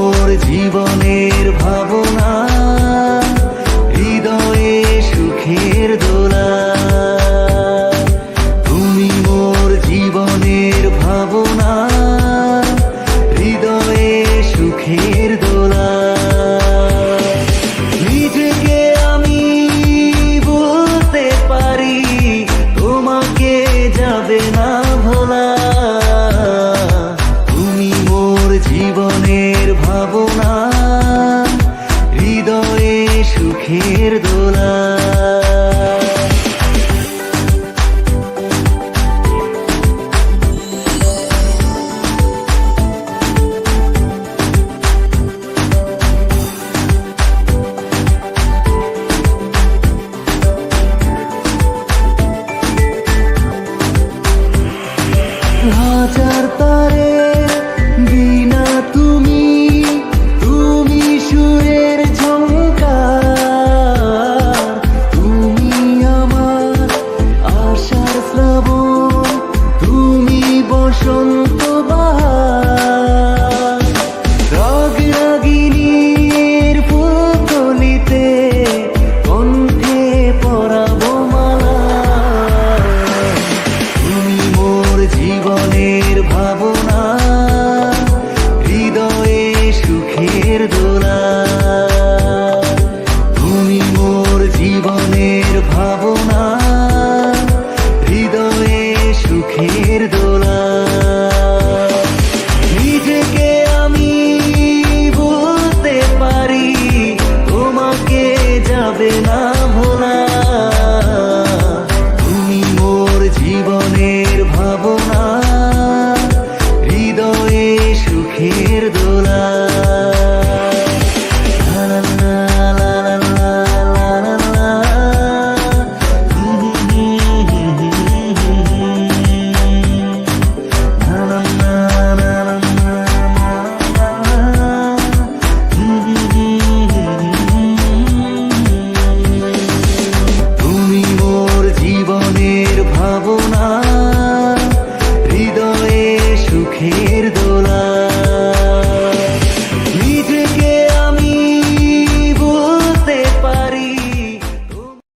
মোর জীবনের ভাবনা, হৃদয়ে সুখের দোলা। তুমি মোর জীবনের ভাবনা, হৃদয়ে সুখের দোলা। নিজেকে আমি বলতে পারি, তোমাকে যাবে না ভোলা। তুমি মোর জীবনের ভাবনা, হৃদয়ে সুখের দোলা। হাজার তারে বিনা তুমি, তুমি সুরের ঝংকার। তুমি আমার আশার শ্রাবণ, তুমি বসন্ত বাহার। রাগ রাগিনী